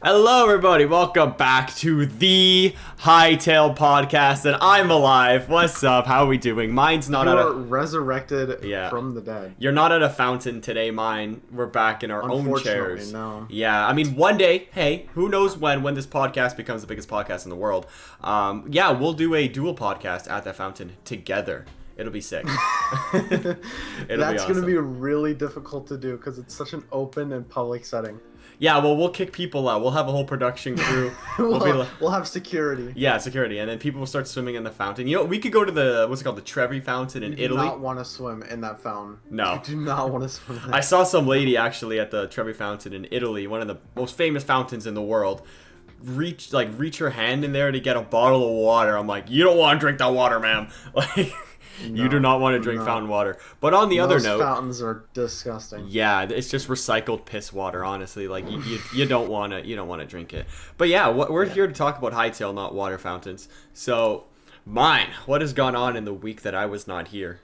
Hello, everybody. Welcome back to the Hytale podcast, and I'm alive. What's up? How are we doing? Mine's not You're at a resurrected from the dead. You're not at a fountain today, Mine. We're back in our own chairs. No. Yeah, I mean, one day, hey, who knows when this podcast becomes the biggest podcast in the world. Yeah, we'll do a dual podcast at that fountain together. It'll be sick. That's going to be really difficult to do because it's such an open and public setting. Yeah, well, we'll kick people out. We'll have a whole production crew. We'll have security. Yeah, security. And then people will start swimming in the fountain. You know, we could go to the, what's it called, the Trevi Fountain in Italy. You do not want to swim in that fountain. No. You do not want to swim in that. I saw some lady, actually, at the Trevi Fountain in Italy, one of the most famous fountains in the world, reach her hand in there to get a bottle of water. I'm like, you don't want to drink that water, ma'am. Like... No, you do not want to drink fountain water. But on the other note, fountains are disgusting. Yeah, it's just recycled piss water, honestly. Like you don't want to drink it. But yeah, we're here to talk about Hytale, not water fountains. So, Mine, what has gone on in the week that I was not here?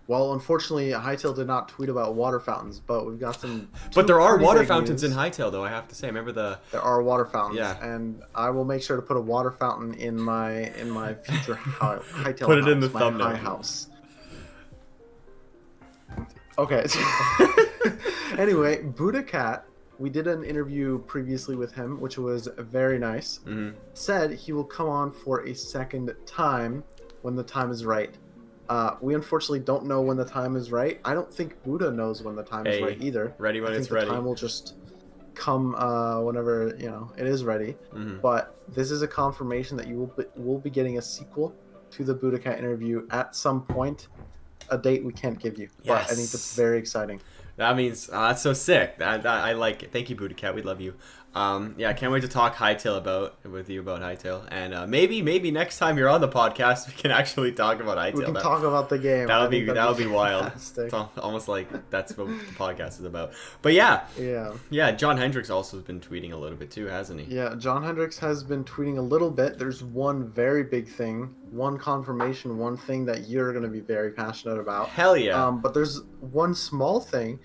Well, unfortunately, Hytale did not tweet about water fountains, but we've got some. But there are water fountains in Hytale, though. I have to say, remember there are water fountains. Yeah. And I will make sure to put a water fountain in my future Hytale. Put it house, in the thumbnail. My house. Okay. Anyway, Buddha Cat. We did an interview previously with him, which was very nice. Mm-hmm. Said he will come on for a second time when the time is right. We unfortunately don't know when the time is right. I don't think Buddha knows when the time is right either. Ready when it's ready. The time will just come whenever it is ready. Mm-hmm. But this is a confirmation that you will be getting a sequel to the Buddha Cat interview at some point. A date we can't give you, yes. But I think that's very exciting. That means that's so sick. I like it. Thank you, Buddha Cat. We love you. Yeah, I can't wait to talk Hytale with you about Hytale, and maybe next time you're on the podcast, we can actually talk about Hytale. We can talk about the game. That would be wild. It's almost like that's what the podcast is about. But yeah, John Hendricks also has been tweeting a little bit too, hasn't he? Yeah, John Hendricks has been tweeting a little bit. There's one very big thing, one confirmation, one thing that you're going to be very passionate about. Hell yeah. But there's one small thing.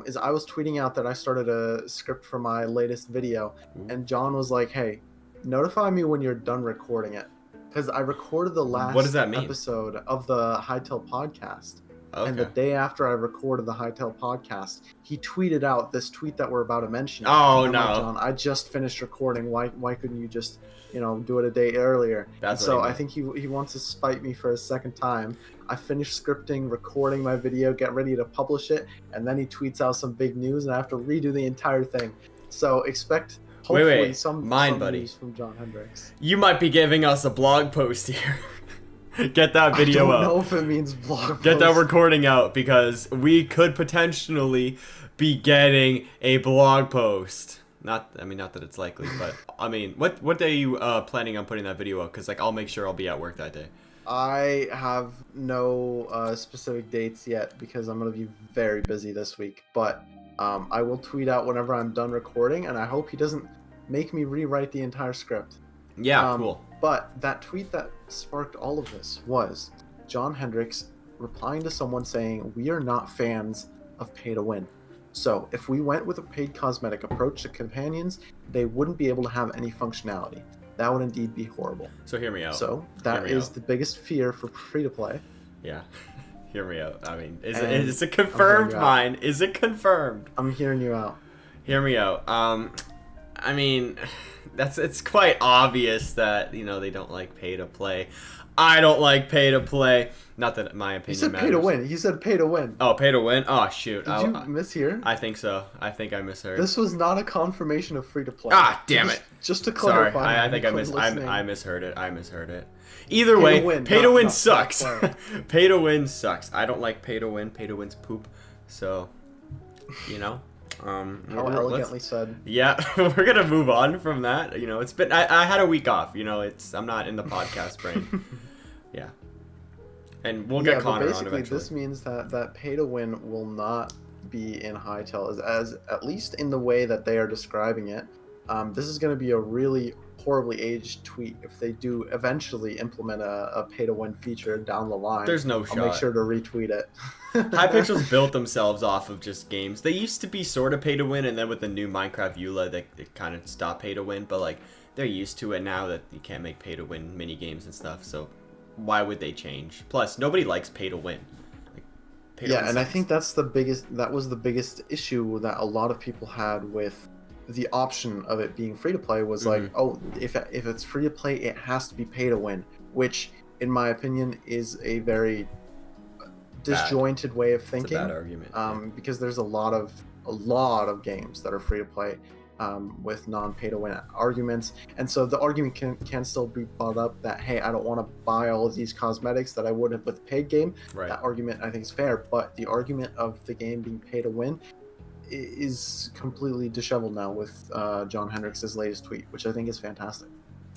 Is I was tweeting out that I started a script for my latest video, and John was like, "Hey, notify me when you're done recording it," because I recorded the last episode of the Hytale podcast, and the day after I recorded the Hytale podcast, he tweeted out this tweet that we're about to mention. Oh no, like, John, I just finished recording. Why couldn't you just do it a day earlier? So I think he wants to spite me for a second time. I finished scripting, recording my video, get ready to publish it, and then he tweets out some big news, and I have to redo the entire thing. So expect hopefully some news from John Hendricks. You might be giving us a blog post here. Get that video out. I don't know if it means blog post. Get that recording out, because we could potentially be getting a blog post. Not that it's likely, but I mean, what day are you planning on putting that video up? Because I'll make sure I'll be at work that day. I have no specific dates yet because I'm going to be very busy this week. But I will tweet out whenever I'm done recording, and I hope he doesn't make me rewrite the entire script. Yeah, cool. But that tweet that sparked all of this was John Hendricks replying to someone saying, "We are not fans of pay to win. So if we went with a paid cosmetic approach to companions, they wouldn't be able to have any functionality. That would indeed be horrible." So hear me out. So that is the biggest fear for free-to-play. Yeah. Hear me out. I mean, is it confirmed, Mine? Is it confirmed? I'm hearing you out. Hear me out. I mean, it's quite obvious that, they don't like pay-to-play. I don't like pay-to-play. Not that my opinion matters. He said pay to win. He said pay to win. Oh, pay to win? Oh, shoot. Did you mishear? I think so. I think I misheard. This was not a confirmation of free-to-play. Ah, damn it. Just to clarify. Sorry, I think I misheard it. I misheard it. Either way, pay to win sucks. Pay to win sucks. I don't like pay to win. Pay to win's poop. So, How elegantly said. Yeah, we're gonna move on from that. It's been I had a week off. I'm not in the podcast brain. Yeah, and we'll get Connor on eventually. This means that pay to win will not be in Hytale as at least in the way that they are describing it. This is going to be a really horribly aged tweet if they do eventually implement a pay to win feature down the line. There's no I'll shot. make sure to retweet it. Hypixel's built themselves off of just games. They used to be sort of pay to win, and then with the new Minecraft EULA, they kind of stopped pay to win. But like they're used to it now that you can't make pay to win mini games and stuff. So why would they change? Plus, nobody likes pay to win. Like, yeah, and I think that was the biggest issue that a lot of people had with the option of it being free to play was like, oh, if it's free to play, it has to be pay to win, which in my opinion is a very disjointed way of thinking. It's a bad argument. Because there's a lot of games that are free to play with non-pay to win arguments, and so the argument can still be brought up that, hey, I don't want to buy all of these cosmetics that I would have with a paid game. Right. That argument I think is fair, but the argument of the game being pay to win is completely disheveled now with John Hendricks' latest tweet, which I think is fantastic.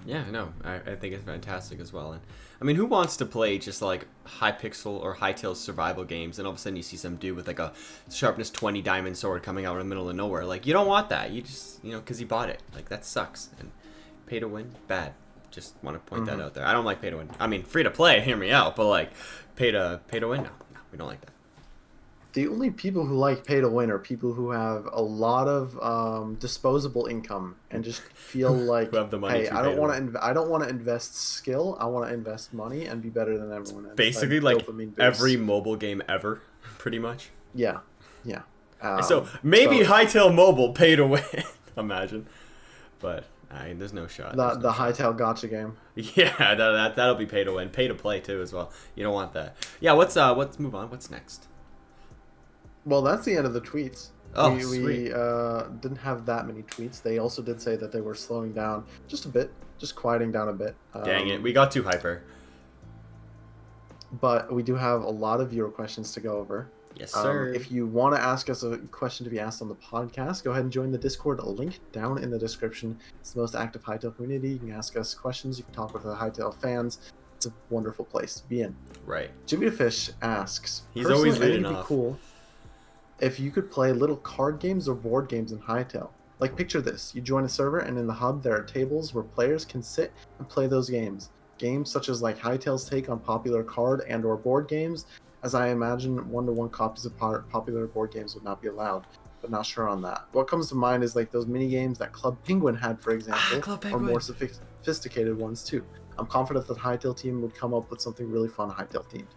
Yeah, no, I think it's fantastic as well. And I mean, who wants to play just like Hypixel or Hytale survival games, and all of a sudden you see some dude with like a sharpness 20 diamond sword coming out in the middle of nowhere? Like, you don't want that. You just, because he bought it. Like, that sucks. And pay to win, bad. Just want to point that out there. I don't like pay to win. I mean, free to play, hear me out, but like pay to win, no, we don't like that. The only people who like pay to win are people who have a lot of disposable income and just feel like, who have the money hey, I don't want to invest skill. I want to invest money and be better than everyone else. Basically, like every mobile game ever, pretty much. Yeah. So maybe Hytale Mobile pay to win. Imagine, but there's no shot. The Hytale gotcha game. Yeah, that'll be pay to win, pay to play too as well. You don't want that. Yeah, let's move on. What's next? Well, that's the end of the tweets. Oh, we sweet. Didn't have that many tweets. They also did say that they were slowing down just a bit, just quieting down a bit. Dang it, we got too hyper. But we do have a lot of viewer questions to go over. Yes, sir. If you want to ask us a question to be asked on the podcast, go ahead and join the Discord link down in the description. It's the most active Hytale community. You can ask us questions. You can talk with the Hytale fans. It's a wonderful place to be in. Right. Jimmy the Fish asks, he's always leading it'd be off. Cool if you could play little card games or board games in Hytale. Like, picture this. You join a server, and in the hub there are tables where players can sit and play those games. Games such as like Hytale's take on popular card and or board games, as I imagine one-to-one copies of popular board games would not be allowed, but not sure on that. What comes to mind is like those mini games that Club Penguin had, for example, or more sophisticated ones too. I'm confident that the Hytale team would come up with something really fun Hytale themed.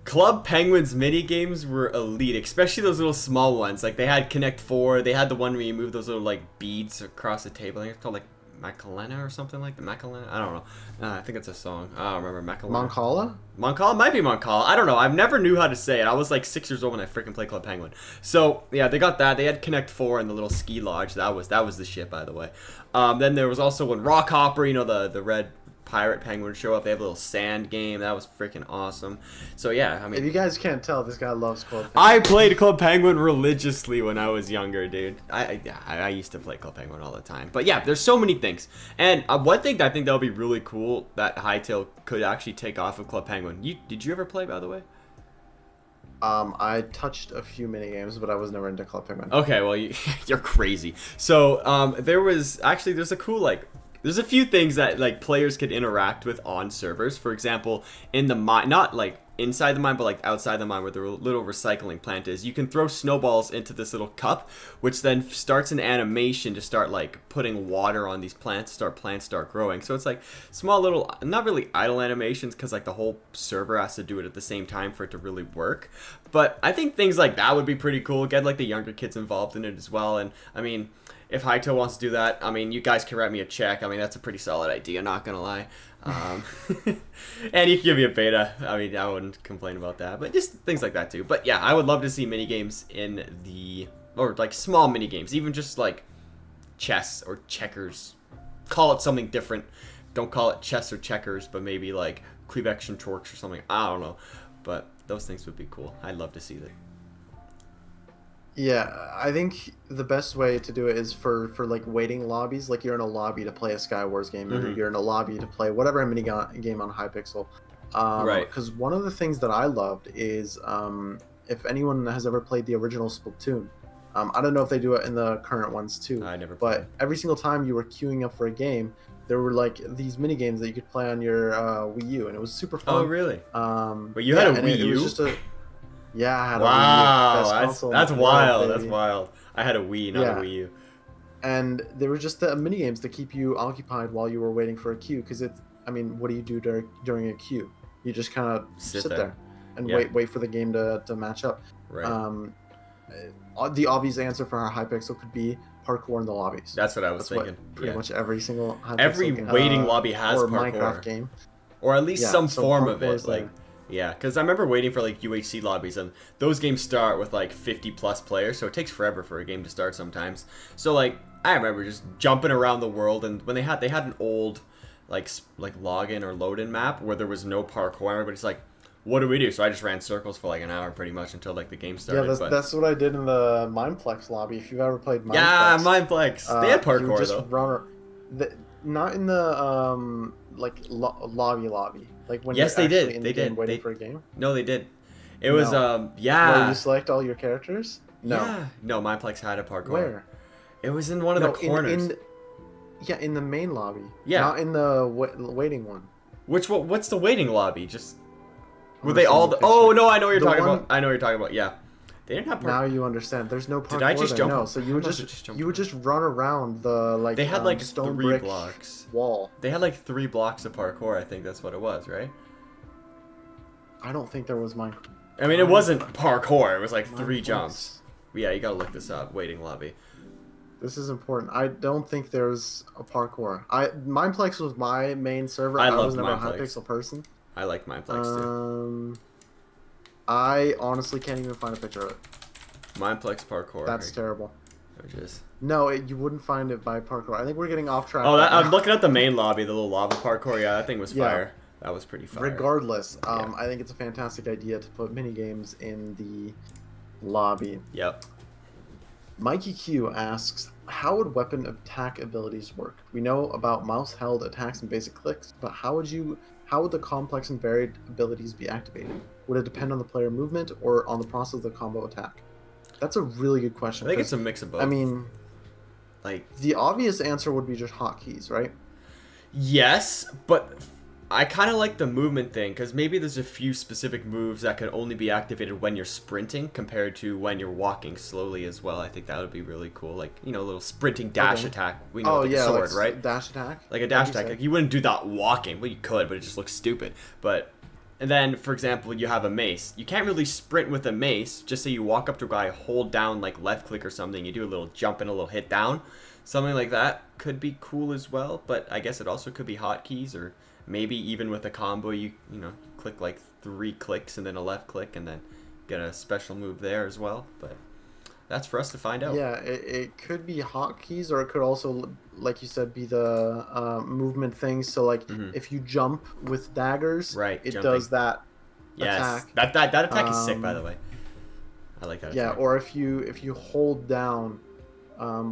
Club Penguin's mini games were elite, especially those little small ones. Like, they had Connect 4, they had the one where you move those little like beads across the table. I think it's called like Macarena or something like that. Macarena? I don't know. I think it's a song. I don't remember. Macarena. Moncala? Might be Moncala. I don't know. I never knew how to say it. I was like 6 years old when I freaking played Club Penguin. So, yeah, they got that. They had Connect 4 and the little ski lodge. That was the shit, by the way. Then there was also when Rock Hopper, the red pirate penguin show up. They have a little sand game. That was freaking awesome. So yeah, I mean, if you guys can't tell, this guy loves Club Penguin. I played Club Penguin religiously when I was younger, dude. I used to play Club Penguin all the time. But yeah, there's so many things. And one thing that I think that would be really cool that Hytale could actually take off of Club Penguin. Did you ever play, by the way? I touched a few mini games, but I was never into Club Penguin. Okay, well, you're crazy. So there's a cool there's a few things that like players could interact with on servers. For example, in the mine, not like inside the mine, but like outside the mine where the little recycling plant is, you can throw snowballs into this little cup, which then starts an animation to start like putting water on these plants, start growing. So it's like small little, not really idle animations, because like the whole server has to do it at the same time for it to really work. But I think things like that would be pretty cool. Get like the younger kids involved in it as well. And I mean, if Hytale wants to do that, I mean, you guys can write me a check. I mean, that's a pretty solid idea, not gonna lie. And you can give me a beta. I mean, I wouldn't complain about that. But just things like that too. But yeah, I would love to see mini games or like small mini games, even just like chess or checkers. Call it something different. Don't call it chess or checkers, but maybe like Quebec and Torques or something. I don't know. But those things would be cool. I'd love to see that. Yeah, I think the best way to do it is for like waiting lobbies. Like, you're in a lobby to play a Skywars game, or you're in a lobby to play whatever mini game on Hypixel. Right. Because one of the things that I loved is, if anyone has ever played the original Splatoon, I don't know if they do it in the current ones too. I never But played. every single time you were queuing up for a game, there were like these mini games that you could play on your Wii U, and it was super fun. Oh, really? But you yeah, had a and Wii it was U? just a yeah, I had a Wii U, Wow, best console in that's the world, wild. That's baby. wild. I had a Wii, not a Yeah, Wii U. and there were just the mini games to keep you occupied while you were waiting for a queue. Because it's, I mean, what do you do during a queue? You just kind of sit there and Yeah, wait for the game to match up. right. The obvious answer for our Hypixel could be parkour in the lobbies. That's what I was That's thinking. what pretty Yeah. much every single Hypixel Every waiting lobby has or parkour. Minecraft game. Or at least Yeah, some so form of parkour it. is Like, there. yeah, because I remember waiting for like UHC lobbies, and those games start with like 50 plus players, so it takes forever for a game to start sometimes. So like, I remember just jumping around the world, and when they had an old like login or load-in map where there was no parkour, everybody's like, what do we do? So I just ran circles for like an hour pretty much until like the game started. Yeah, that's what I did in the Mineplex lobby. If you've ever played Mineplex, Yeah, Mineplex. They had you would parkour just though. not in the like lobby. Like when Yes, you're they actually did. in They the game did. waiting for a game. No, they did. It was Where yeah. you select all your characters. No. Yeah. No, Mineplex had a parkour. Where? It was in one of the corners. In the main lobby. Yeah. Not in the waiting one. What's the waiting lobby? Just I'm were gonna they send all you a the? picture. Oh no, I know what you're The talking one- about. I know what you're talking about. Yeah, they didn't have Now parkour. you understand. There's no parkour Did I just there. jump? No, so you would I must have just jumped you would just run around the like They had like stone 3 brick blocks. wall. They had like 3 blocks of parkour. I think that's what it was, right? I don't think there was mine. I mean, it wasn't parkour. It was like 3 Mineplex. jumps. Yeah, you gotta look this up. Waiting lobby. This is important. I don't think there's a parkour. Mineplex was my main server. I I was loved never a Mineplex. Hypixel person. I like Mineplex too. I honestly can't even find a picture of it. Mineplex parkour. That's here. terrible. Which is. No, you wouldn't find it by parkour. I think we're getting off track. Oh, right I'm now. looking at the main lobby, the little lava parkour. Yeah, that thing was Yeah. fire. That was pretty fire. Regardless, Yeah. I think it's a fantastic idea to put mini games in the lobby. Yep. Mikey Q asks, how would weapon attack abilities work? We know about mouse-held attacks and basic clicks, but how would the complex and varied abilities be activated? Would it depend on the player movement or on the process of the combo attack? That's a really good I question. think it's a mix of both. I mean, like, the obvious answer would be just hotkeys, right? yes, but I kind of like the movement thing, because maybe there's a few specific moves that can only be activated when you're sprinting compared to when you're walking slowly as well. I think that would be really cool. Like, you know, a little sprinting dash Okay. attack. We know with yeah, the sword, like right? dash attack. Like a dash What'd you attack. say? Like, you wouldn't do that walking. Well, you could, but it just looks stupid. But, and then, for example, you have a mace. You can't really sprint with a mace. Just say you walk up to a guy, hold down, like, left click or something. You do a little jump and a little hit down. Something like that could be cool as well. But I guess it also could be hotkeys, or maybe even with a combo, you know, click like 3 clicks and then a left click and then get a special move there as well. But that's for us to find out. Yeah, it could be hotkeys, or it could also, like you said, be the movement things. So, like, if you jump with daggers, Right, it jumping. does that Yes, attack. that attack is sick, by the way. I like that Yeah, attack. or if you hold down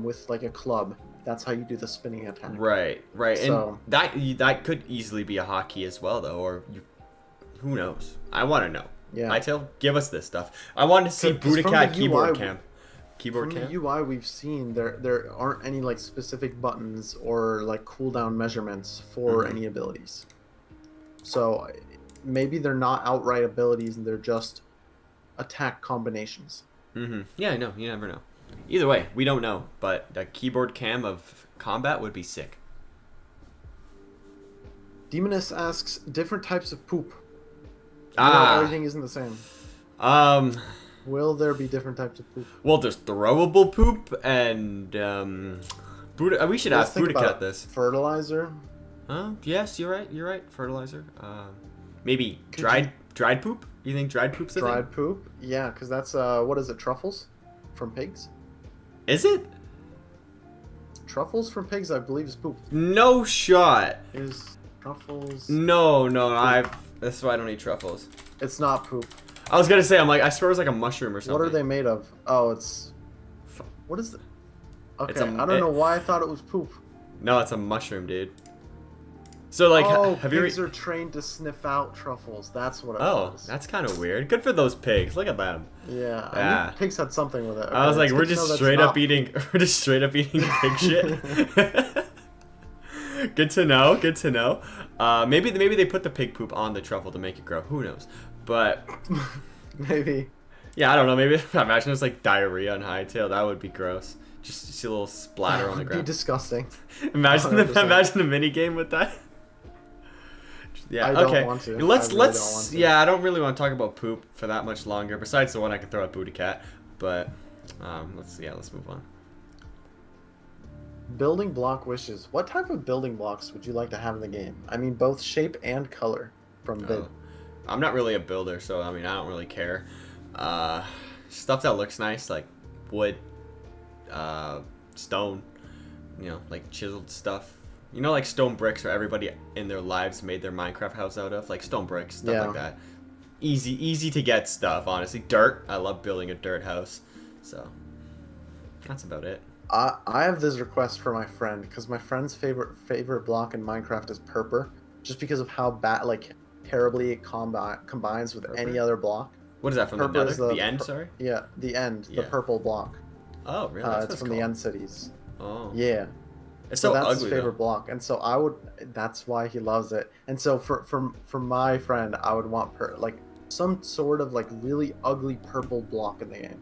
with like a club, that's how you do the spinning attack. Right. So- And that could easily be a hotkey as well, though, or who knows? I want to know. Yeah. Hytale, give us this stuff. I want to see 'Cause from Budokat the keyboard UI cam. Keyboard From cam? the UI we've seen, there aren't any like specific buttons or like cooldown measurements for any abilities. So maybe they're not outright abilities and they're just attack combinations. Yeah, I know. You never know. Either way, we don't know, but a keyboard cam of combat would be sick. Demoness asks, different types of poop. You know, everything isn't the same. Will there be different types of poop? Well, there's throwable poop and we should Let's ask think about Budokat it. this. Fertilizer. Yes, you're right. You're right. Fertilizer. Maybe Could dried poop. You think dried poop's a thing? Dried poop. Yeah, because that's what is it? Truffles from pigs. Is it? Truffles from pigs, I believe, is poop. No shot. Is truffles? No. That's why I don't eat truffles. It's not poop. I was gonna say, I'm like, I swear it was like a mushroom or something. What are they made of? Oh, it's. What is it? Okay, It's a- I don't know why I thought it was poop. No, it's a mushroom, dude. So like, Oh, have you? pigs are trained to sniff out truffles. That's what it Oh, was. that's kind of weird. Good for those pigs. Look at them. Yeah, I Yeah. knew pigs had something with it. I was Okay, like, it's we're good to know just that's straight up not- eating. We're just straight up eating pig shit. Good to know. Good to know. Maybe they put the pig poop on the truffle to make it grow. Who knows? But Maybe. yeah, I don't know. Maybe imagine it's like diarrhea on Hytale. That would be gross. Just see a little splatter on the Be ground. disgusting. Imagine 100%. the mini game with that. Yeah. I don't Okay. want to. Let's I really let's. don't want to. Yeah, I don't really want to talk about poop for that much longer. Besides the one I can throw at Booty Cat, but let's move on. Building block wishes. What type of building blocks would you like to have in the game? I mean, both shape and color from Vid. Oh. I'm not really a builder, so I mean I don't really care. Stuff that looks nice, like wood, stone, like chiseled stuff. Like stone bricks where everybody in their lives made their Minecraft house out of, like stone bricks, stuff like that. Easy to get stuff, honestly. Dirt. I love building a dirt house. So that's about it. I have this request for my friend because my friend's favorite block in Minecraft is purple, just because of how terribly it combines with Purple? any other block. What is that from Purple the is nether? The end, sorry? Yeah, the end, the Yeah. purple block. Oh, really? It's from the end cities. Oh. Yeah. It's So so that's ugly, his favorite though. block, and so that's why he loves it. And so for my friend, I would want some sort of like really ugly purple block in the game.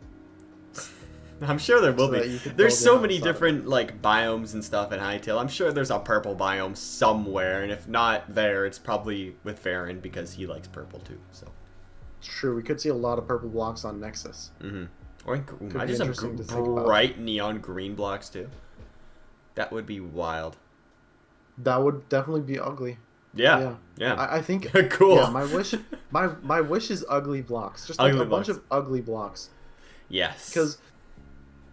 I'm sure there will So that be. you could There's build so your many house out of different like biomes and stuff in Hytale. I'm sure there's a purple biome somewhere, and if not there, it's probably with Farron because he likes purple too. So. It's true. We could see a lot of purple blocks on Nexus. Mm-hmm. Or Could I be just have interesting to think about. bright neon green blocks too. That would be wild. That would definitely be ugly. Yeah. I think Cool. Yeah, my wish is ugly blocks. Just like Ugly a bunch blocks. of ugly blocks. Yes. Because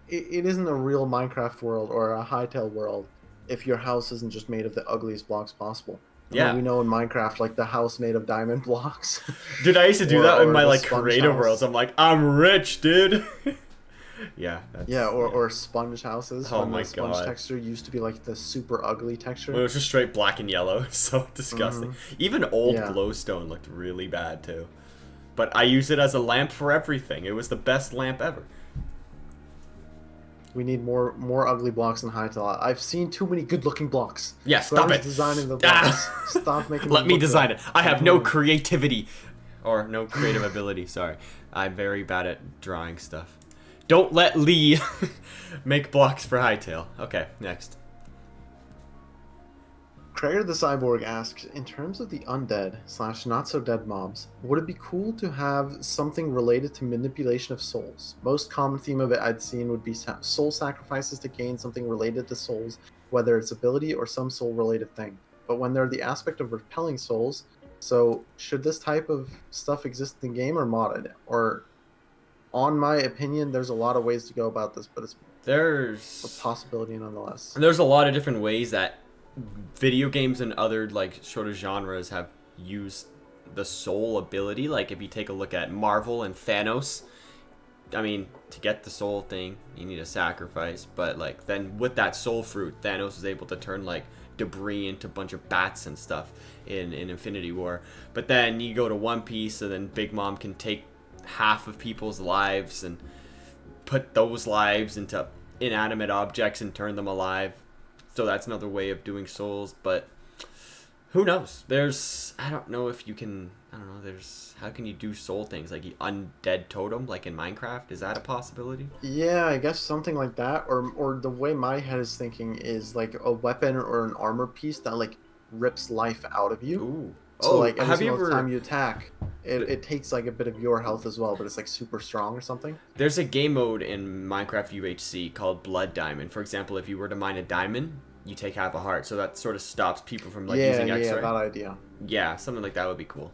it isn't a real Minecraft world or a Hytale world if your house isn't just made of the ugliest blocks possible. I mean, we know in Minecraft, like the house made of diamond blocks. Dude, I used to do that in my the like sponge creative house. worlds. I'm like, I'm rich, dude. Yeah. Or sponge houses. Oh when my the sponge God. texture used to be like the super ugly texture. Well, it was just straight black and yellow. So disgusting. Even old glowstone looked really bad too. But I use it as a lamp for everything. It was the best lamp ever. We need more ugly blocks in Hytale. I've seen too many good-looking blocks. Yeah, stop Whoever's it. designing the blocks, stop making them Let me look design good. it. I have no creativity. Or no creative ability, sorry. I'm very bad at drawing stuff. Don't let Lee make blocks for Hytale. Okay, next. Krager the Cyborg asks, in terms of the undead / not so dead mobs, would it be cool to have something related to manipulation of souls? Most common theme of it I'd seen would be soul sacrifices to gain something related to souls, whether it's ability or some soul related thing. But when they're the aspect of repelling souls, so should this type of stuff exist in the game or modded? Or, on my opinion, there's a lot of ways to go about this, but it's There's a possibility nonetheless. There's a lot of different ways that video games and other like sort of genres have used the soul ability. Like if you take a look at Marvel and Thanos, I mean, to get the soul thing, you need a sacrifice. But like then with that soul fruit, Thanos was able to turn like debris into a bunch of bats and stuff in Infinity War. But then you go to One Piece, and then Big Mom can take half of people's lives and put those lives into inanimate objects and turn them alive. So that's another way of doing souls, but who knows? I don't know if you can, how can you do soul things? Like undead totem, like in Minecraft? Is that a possibility? Yeah, I guess something like that. Or the way my head is thinking is like a weapon or an armor piece that like rips life out of you. Ooh. So like every have you single ever... time you attack, it takes like a bit of your health as well, but it's like super strong or something. There's a game mode in Minecraft UHC called Blood Diamond. For example, if you were to mine a diamond, you take half a heart. So that sort of stops people from like using X-ray. Yeah, that idea. Yeah, something like that would be cool.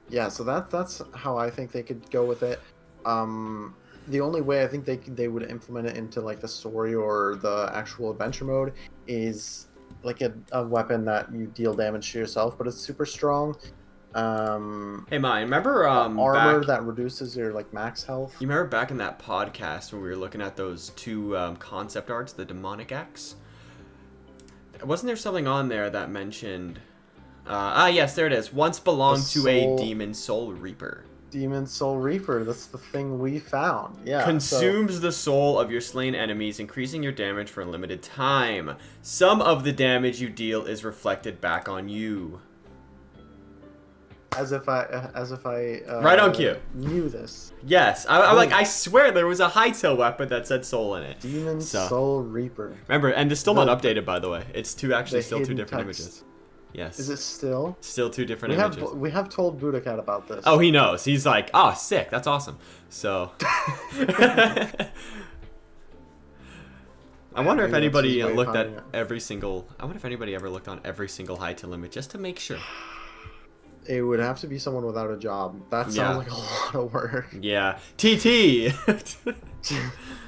Yeah, so that's how I think they could go with it. The only way I think they would implement it into like the story or the actual adventure mode is like a weapon that you deal damage to yourself, but it's super strong. Hey, Myne, remember armor that reduces your like max health. You remember back in that podcast when we were looking at those two concept arts, the demonic axe? wasn't there something on there that mentioned? Yes, there it is. Once belonged to a demon soul reaper. Demon Soul Reaper. That's the thing we found. Yeah. Consumes the soul of your slain enemies, increasing your damage for a limited time. Some of the damage you deal is reflected back on you. As if I right on cue. Knew this. Yes, I'm like, I swear there was a Hytale weapon that said soul in it. Demon Soul Reaper. Remember, and it's still not updated, by the way. It's still two different images. Yes. Is it still? Still two different images. We have told Budokat about this. Oh, he knows. He's like, oh, sick. That's awesome. So. I wonder if anybody looked at every single. I wonder if anybody ever looked on every single Hytale image just to make sure. It would have to be someone without a job. That sounds like a lot of work. Yeah. TT!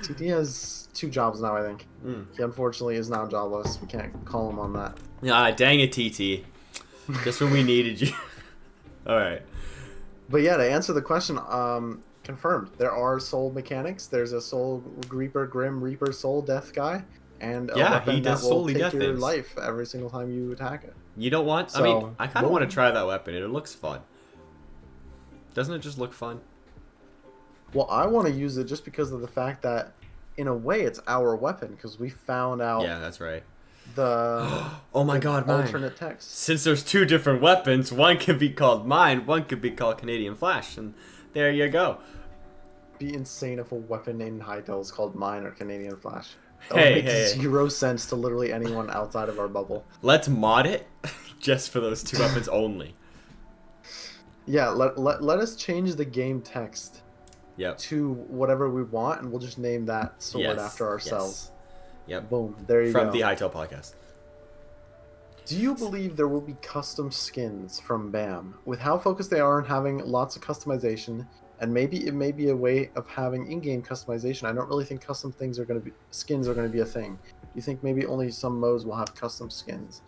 TT has 2 jobs now, I think. He unfortunately is now jobless. We can't call him on that. Dang it, TT. Just when we needed you. Alright. But yeah, to answer the question, confirmed. There are soul mechanics. There's a soul Reaper, Grim Reaper, soul death guy. And a weapon that will take your life every single time you attack it. You don't want... So, I mean, I kind of want to try that weapon. It looks fun. Doesn't it just look fun? Well, I want to use it just because of the fact that, in a way, it's our weapon. Because we found out... Yeah, that's right. Oh my god, alternate text. Since there's 2 different weapons, one could be called Myne, one could be called CanadianFlash. And there you go. It'd be insane if a weapon named Hytale is called Myne or CanadianFlash. That would make 0 sense to literally anyone outside of our bubble. Let's mod it just for those 2 weapons only. Yeah, let us change the game text to whatever we want, and we'll just name that sword after ourselves. Yep. Boom. There you go. From the Hytale podcast. Do you believe there will be custom skins from BAM? With how focused they are on having lots of customization, and maybe it may be a way of having in-game customization. I don't really think skins are going to be a thing. You think maybe only some modes will have custom skins?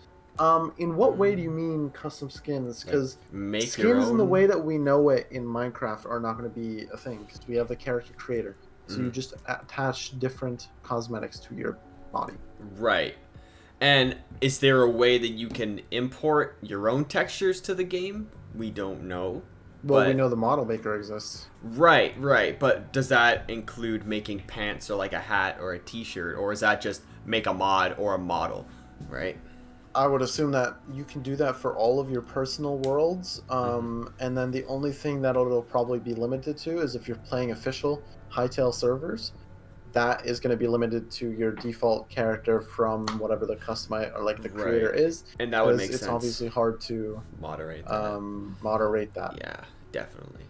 In what way do you mean custom skins? Because skins in the way that we know it in Minecraft are not going to be a thing, because we have the character creator. So you just attach different cosmetics to your body. Right. And is there a way that you can import your own textures to the game? We don't know. Well, we know the model maker exists. Right. But does that include making pants or like a hat or a t-shirt? Or is that just make a mod or a model? Right? I would assume that you can do that for all of your personal worlds. And then the only thing that it'll probably be limited to is if you're playing official Hytale servers. That is going to be limited to your default character from whatever the creator is. And that would make sense. It's obviously hard to moderate that. Yeah, definitely.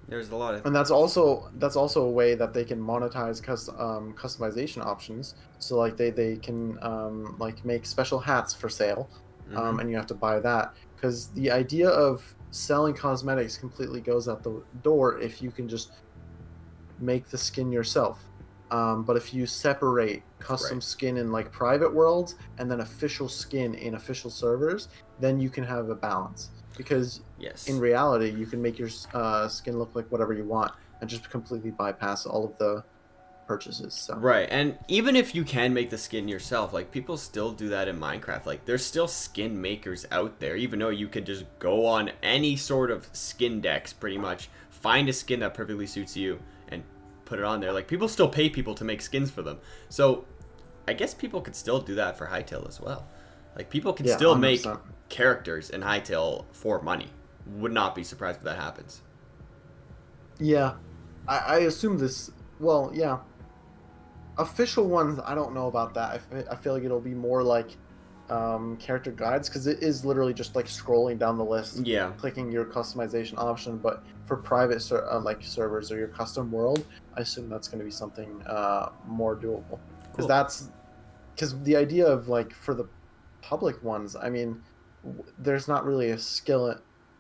There's a lot of, and that's also a way that they can monetize customization options. So like they can like make special hats for sale, and you have to buy that, because the idea of selling cosmetics completely goes out the door if you can just make the skin yourself. But if you separate custom skin in like private worlds and then official skin in official servers, then you can have a balance. Because in reality, you can make your skin look like whatever you want and just completely bypass all of the purchases. So. Right, and even if you can make the skin yourself, like people still do that in Minecraft. Like there's still skin makers out there, even though you could just go on any sort of skin decks, pretty much find a skin that perfectly suits you and put it on there. Like people still pay people to make skins for them. So I guess people could still do that for Hytale as well. Like people can still 100%. Make characters in Hytale for money. Would not be surprised if that happens. Yeah, I assume this. Well, yeah. Official ones, I don't know about that. I feel like it'll be more like character guides, because it is literally just like scrolling down the list, clicking your customization option. But for private like servers or your custom world, I assume that's going to be something more doable. Because because the idea of like for the public ones, I mean, there's not really a skill.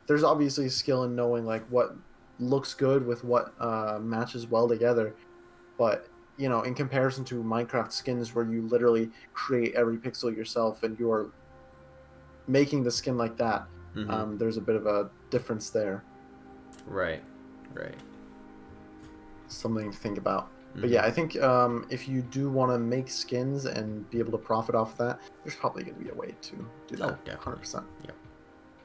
There's obviously a skill in knowing like what looks good with what matches well together, but you know, in comparison to Minecraft skins where you literally create every pixel yourself and you are making the skin like that, there's a bit of a difference there. Right. Something to think about. But yeah, I think if you do want to make skins and be able to profit off that, there's probably going to be a way to do that. Oh, definitely. 100%. Yep.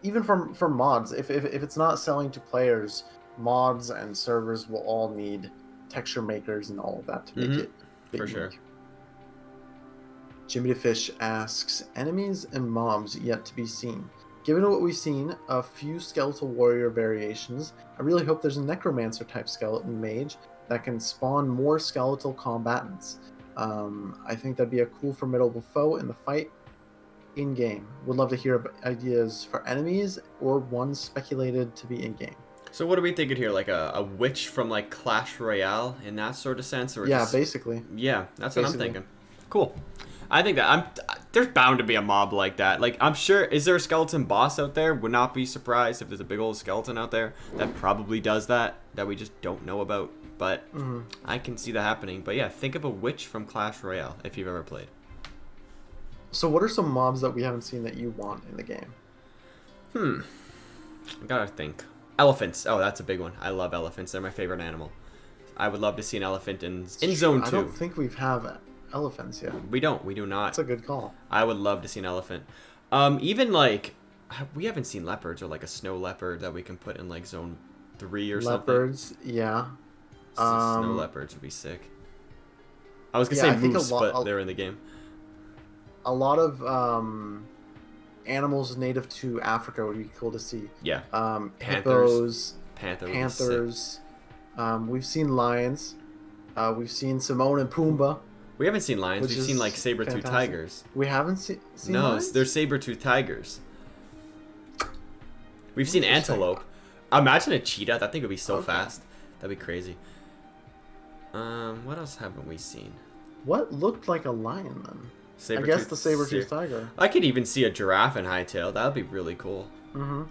Even from mods, if it's not selling to players, mods and servers will all need texture makers and all of that to make it big. For sure. Jimmy the Fish asks, enemies and mobs yet to be seen. Given what we've seen, a few skeletal warrior variations, I really hope there's a necromancer type skeleton mage that can spawn more skeletal combatants. I think that'd be a cool formidable foe in the fight in game. Would love to hear ideas for enemies or ones speculated to be in game. So what are we thinking here? Like a witch from like Clash Royale in that sort of sense, or Yeah, just... basically. Yeah, that's what I'm thinking. Cool. I think that there's bound to be a mob like that. Like, I'm sure, is there a skeleton boss out there? Would not be surprised if there's a big old skeleton out there that probably does that we just don't know about. But I can see that happening. But yeah, think of a witch from Clash Royale if you've ever played. So what are some mobs that we haven't seen that you want in the game? I gotta think. Elephants. Oh, that's a big one. I love elephants. They're my favorite animal. I would love to see an elephant in Zone 2. I don't think we've have elephants yet. We don't. We do not. That's a good call. I would love to see an elephant. Even like, we haven't seen leopards or like a snow leopard that we can put in like Zone 3 or something. Leopards, yeah. Snow leopards would be sick. I was gonna say moose, but they're in the game. A lot of animals native to Africa would be cool to see. Yeah. Hippos, Panthers. We've seen lions. We've seen Simone and Pumbaa. We haven't seen lions. We've seen like saber-tooth tigers. We haven't seen lions? They're saber-tooth tigers. We've seen antelope. Imagine a cheetah. That thing would be so fast. That'd be crazy. What else haven't we seen? What looked like a lion then? I guess the saber-tooth tiger. I could even see a giraffe in Hytale. That would be really cool.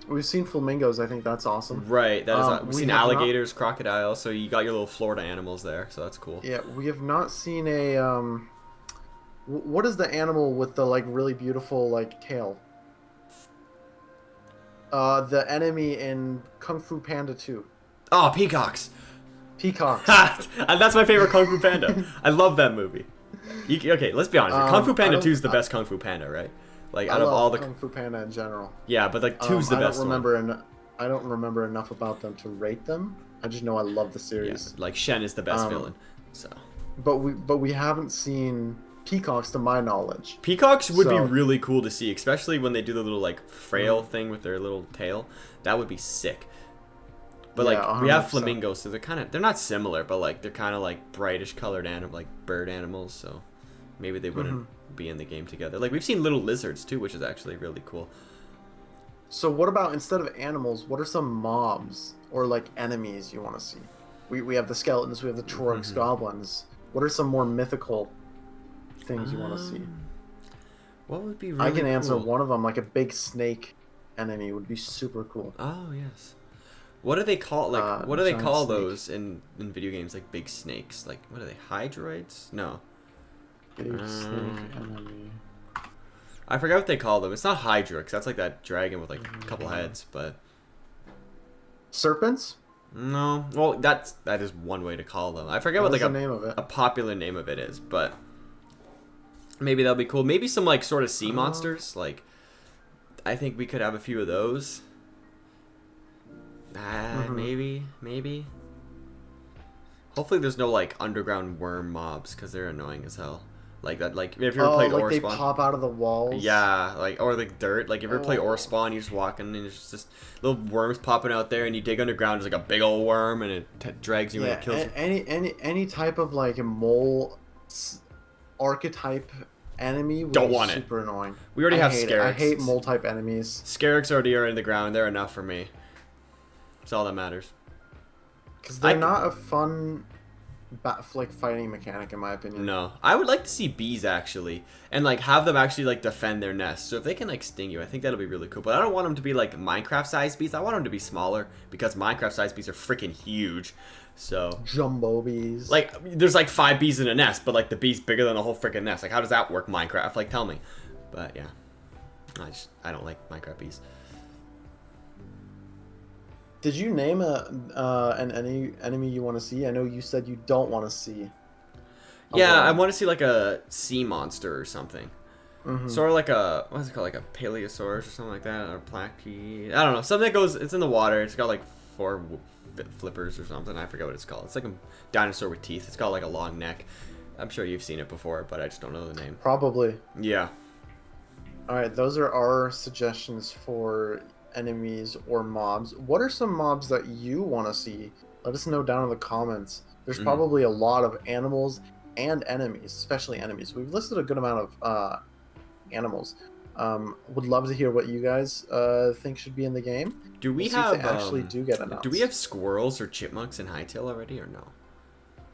We've seen flamingos. I think that's awesome. Right. That is. We've seen alligators, crocodiles. So you got your little Florida animals there. So that's cool. Yeah, we have not seen a. What is the animal with the like really beautiful like tail? The enemy in Kung Fu Panda 2. Oh, peacocks. Peacocks. That's my favorite Kung Fu Panda. I love that movie. Okay, let's be honest. Kung Fu Panda 2 is the best Kung Fu Panda, right? Like out of all the Kung Fu Panda in general. Yeah, but like 2's the best one. I don't remember enough about them to rate them. I just know I love the series. Yeah, like Shen is the best villain. So. But we haven't seen peacocks to my knowledge. Peacocks would be really cool to see, especially when they do the little like frail thing with their little tail. That would be sick. But like 100%. We have flamingos, so they're not similar, but like they're kind of like brightish colored like bird animals, so maybe they wouldn't be in the game together. Like we've seen little lizards too, which is actually really cool. So what about, instead of animals, what are some mobs or like enemies you want to see? We have the skeletons, we have the Trorix goblins. What are some more mythical things you want to see? What would be really I can answer cool? one of them, like a big snake enemy would be super cool. Oh yes. What do they call what do they call those in video games, like big snakes? Like what are they? Hydroids? No. Big snake enemy. I forgot what they call them. It's not Hydra, 'cause that's like that dragon with like a couple heads, but serpents? No. Well, that is one way to call them. I forget what like the name of it? A popular name of it is, but maybe that'll be cool. Maybe some like sort of sea monsters. Like I think we could have a few of those. Maybe. Hopefully there's no like underground worm mobs, because they're annoying as hell. Like that, like if you ever played Ore they Spawn, pop out of the walls. Yeah, like or like dirt. Like if you ever play Ore Spawn, you just walk in and there's just little worms popping out there, and you dig underground. There's like a big old worm, and it drags you and it kills you. Any type of like mole archetype enemy would Don't be want super annoying. We already have Scarix. I hate mole type enemies. Scarix already are in the ground. They're enough for me. That's all that matters. Because they're not a fun like fighting mechanic, in my opinion. No, I would like to see bees actually, and like have them actually like defend their nest. So if they can like sting you, I think that'll be really cool. But I don't want them to be like Minecraft-sized bees. I want them to be smaller, because Minecraft-sized bees are freaking huge. So jumbo bees. Like there's like 5 bees in a nest, but like the bee's bigger than the whole freaking nest. Like how does that work, Minecraft? Like tell me. But yeah, I don't like Minecraft bees. Did you name an enemy you want to see? I know you said you don't want to see Yeah, I want to see like a sea monster or something. Mm-hmm. Sort of like a, what is it called, like a Paleosaurus or something like that, or Plaque. I don't know, something that goes, it's in the water. It's got like 4 flippers or something. I forget what it's called. It's like a dinosaur with teeth. It's got like a long neck. I'm sure you've seen it before, but I just don't know the name. Probably. Yeah. All right, those are our suggestions for enemies or mobs. What are some mobs that you want to see? Let us know down in the comments. There's probably a lot of animals and enemies, especially enemies. We've listed a good amount of animals. Would love to hear what you guys think should be in the game. Do we We'll see have if they actually do get announced. Do we have squirrels or chipmunks in Hytale already, or no?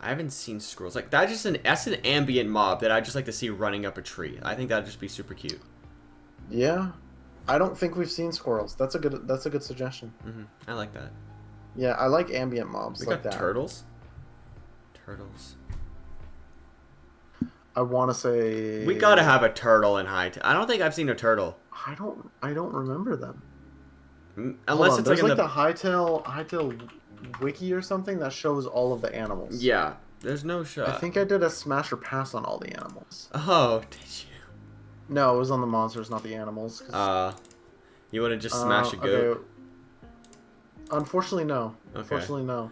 I haven't seen squirrels. Like that's an ambient mob that I just like to see running up a tree. I think that'd just be super cute. Yeah, I don't think we've seen squirrels. That's a good suggestion. I like that. Yeah, I like ambient mobs We like got that. turtles. Turtles. I want to say We gotta have a turtle in Hytale. I don't think I've seen a turtle. I don't remember them. Unless it's there's like in the Hytale wiki or something that shows all of the animals. Yeah, there's no shot. I think I did a smash or pass on all the animals. Oh, did you? No, it was on the monsters, not the animals. You want to just smash a goat? Okay. Unfortunately, no. Okay. Unfortunately, no.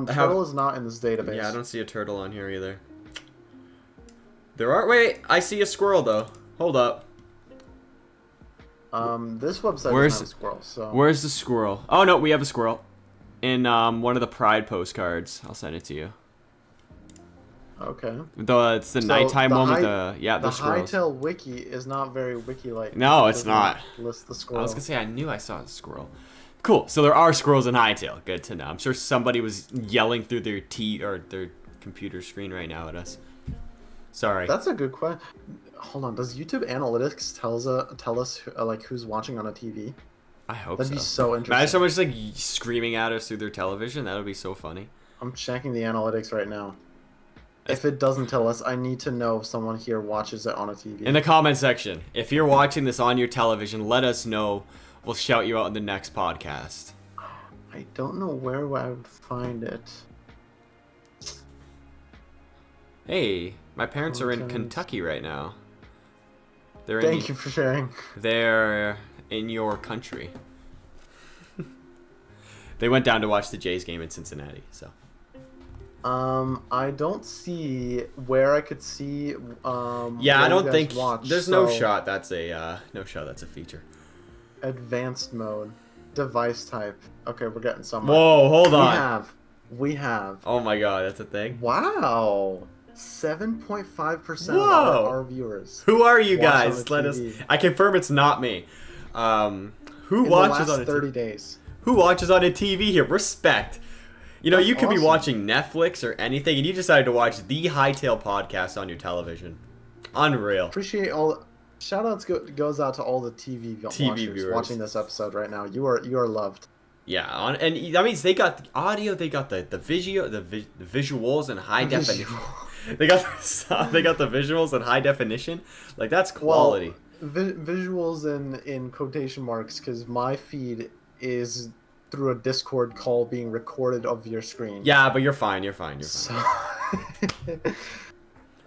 Turtle is not in this database. Yeah, I don't see a turtle on here either. There are. Wait, I see a squirrel though. Hold up. This website doesn't have squirrels. So. Where's the squirrel? Oh no, we have a squirrel. In one of the Pride postcards. I'll send it to you. Okay. It's the nighttime one with the the squirrels. Hytale wiki is not very wiki-like. No, it's not. List the squirrel. I was gonna say I knew I saw a squirrel. Cool. So there are squirrels in Hytale. Good to know. I'm sure somebody was yelling through their their computer screen right now at us. Sorry. That's a good question. Hold on. Does YouTube Analytics tell us like who's watching on a TV? I hope That'd so. be so interesting. Imagine someone just like screaming at us through their television. That would be so funny. I'm checking the analytics right now. If it doesn't tell us, I need to know if someone here watches it on a TV. In the comment section, if you're watching this on your television, let us know. We'll shout you out in the next podcast. I don't know where I would find it. Hey, my parents are in Kentucky right now. Thank you for sharing. They're in your country. They went down to watch the Jays game in Cincinnati, so. I don't see where I could see. Yeah, I don't think watch, there's no shot. That's a That's a feature. Advanced mode, device type. Okay, we're getting somewhere. Whoa, hold on. We have. Oh my god, that's a thing. Wow, 7.5% of our viewers. Who are you guys? Let us. I confirm it's not me. Who in watches the last on 30 days? Who watches on a TV here? Respect. You know, That's you could be awesome. watching Netflix or anything, and you decided to watch the Hytale podcast on your television. Unreal. Appreciate all. Shoutouts goes out to all the TV watchers viewers watching this episode right now. You are loved. Yeah, and that means they got the audio, they got the visuals in high definition. They got the visuals in high definition. Like that's quality. Well, visuals in quotation marks because my feed is through a Discord call being recorded of your screen. Yeah, but you're fine. You're fine. So,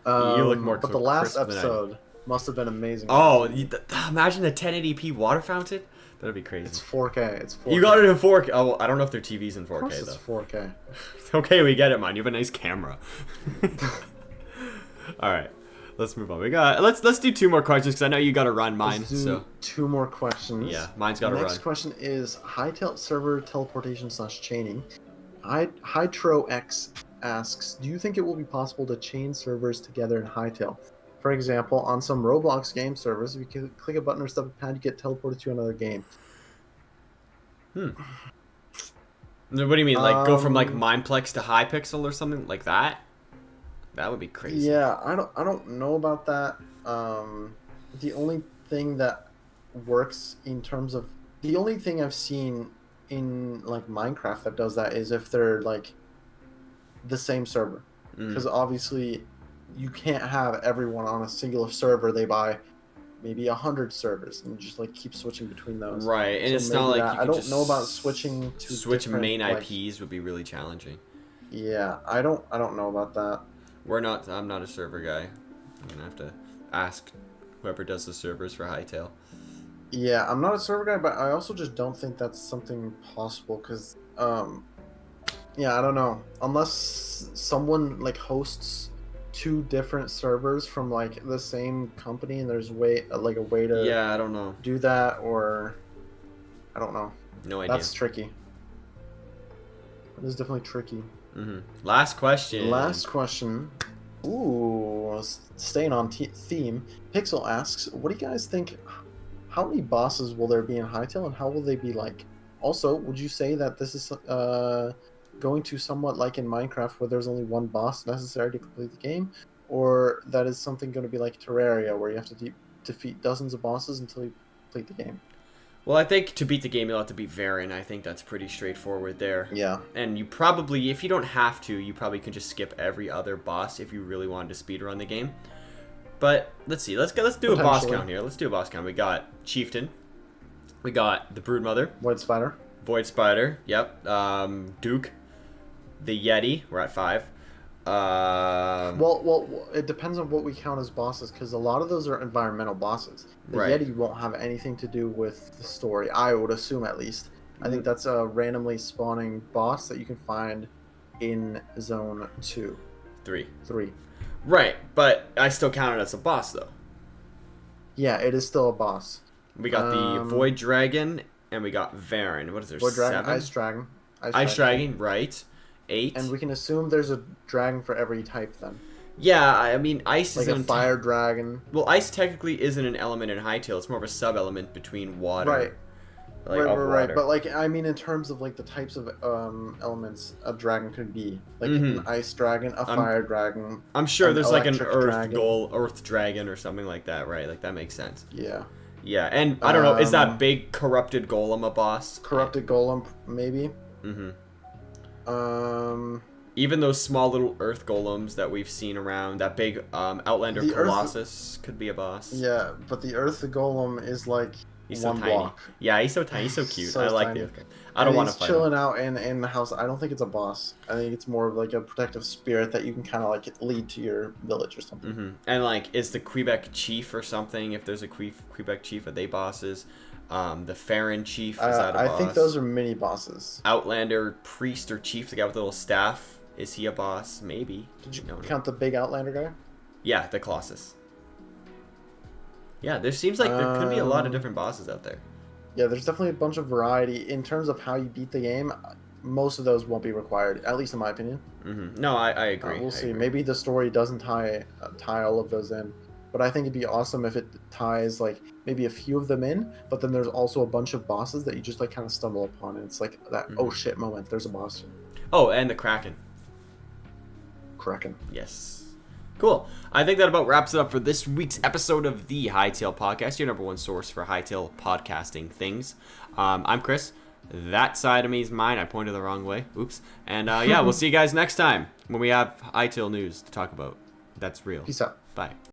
you look more. But the last episode must have been amazing. Oh, imagine a 1080p water fountain. That'd be crazy. It's 4K. It's 4K. You got it in 4K. Oh, I don't know if their TV's in 4K of course though. It's 4K. Okay, we get it, man. You have a nice camera. All right, let's move on. Let's do 2 more questions because I know you got to run mine. So 2 more questions. Yeah, mine's got to run. Next question is Hytale server teleportation / chaining. HydroX asks, do you think it will be possible to chain servers together in Hytale? For example, on some Roblox game servers, if you can click a button or step a pad, you get teleported to another game. What do you mean? Like go from like Mineplex to Hypixel or something like that? That would be crazy. Yeah, I don't know about that. The only thing that works in terms of the only thing I've seen in like Minecraft that does that is if they're like the same server, because obviously you can't have everyone on a singular server. They buy maybe 100 servers and just like keep switching between those. Right, and so it's not like you I don't know about switching to switch main like, IPs would be really challenging. Yeah, I don't know about that. I'm not a server guy. I'm gonna have to ask whoever does the servers for Hytale. Yeah, I'm not a server guy, but I also just don't think that's something possible because, yeah, I don't know. Unless someone like hosts two different servers from like the same company, and there's a way to Yeah, I don't know. do that, or I don't know. No idea. That's tricky. It is definitely tricky. Last question. Last question. Ooh, staying on theme. Pixel asks, "What do you guys think? How many bosses will there be in Hytale, and how will they be like? Also, would you say that this is going to somewhat like in Minecraft, where there's only one boss necessary to complete the game, or that is something going to be like Terraria, where you have to defeat dozens of bosses until you complete the game?" Well, I think to beat the game, you'll have to beat Varen. I think that's pretty straightforward there. Yeah. And you probably, if you don't have to, you probably could just skip every other boss if you really wanted to speedrun the game. But let's see. Let's do a boss count here. Let's do a boss count. We got Chieftain. We got the Broodmother. Void Spider. Void Spider. Yep. Duke. The Yeti. We're at 5. Well, it depends on what we count as bosses, because a lot of those are environmental bosses. The Right. Yeti won't have anything to do with the story, I would assume, at least. I think that's a randomly spawning boss that you can find in Zone 2. 3. 3. Right, but I still count it as a boss, though. Yeah, it is still a boss. We got the Void Dragon, and we got Varen. What is there, Void Dragon, 7? Ice Dragon. Ice Dragon, right. 8. And we can assume there's a dragon for every type, then. Yeah, I mean, ice like isn't... a fire dragon. Well, ice technically isn't an element in Hytale. It's more of a sub-element between water. Right. Like, right. But, like, I mean, in terms of, like, the types of elements a dragon could be. Like, an ice dragon, a fire dragon. I'm sure there's, like, an dragon. earth dragon or something like that, right? Like, that makes sense. Yeah. Yeah, and I don't know, is that big corrupted golem a boss? Corrupted golem, maybe. Even those small little earth golems that we've seen around, that big Outlander Colossus could be a boss. Yeah, but the earth golem is like he's one so tiny. block. Yeah, he's so tiny, he's so cute. So I like tiny. the I don't want to fight him. He's chilling out in the house. I don't think it's a boss. I think it's more of like a protective spirit that you can kind of like lead to your village or something. And like, is the Quebec chief or something? If there's a Quebec chief, are they bosses? The Farron chief, is that a boss? I think those are mini bosses. Outlander priest or chief, the guy with the little staff, is he a boss? Maybe. Did you count the big Outlander guy? Yeah, the Colossus. Yeah, there seems like there could be a lot of different bosses out there. Yeah, there's definitely a bunch of variety. In terms of how you beat the game, most of those won't be required, at least in my opinion. No, I agree. We'll see. Maybe the story doesn't tie all of those in. But I think it'd be awesome if it ties like maybe a few of them in, but then there's also a bunch of bosses that you just like kind of stumble upon, and it's like that oh shit moment. There's a boss. Oh, and the Kraken. Kraken. Yes. Cool. I think that about wraps it up for this week's episode of the Hytale Podcast, your number one source for Hytale podcasting things. I'm Chris. That side of me is mine. I pointed the wrong way. Oops. And yeah, we'll see you guys next time when we have Hytale news to talk about. That's real. Peace out. Bye.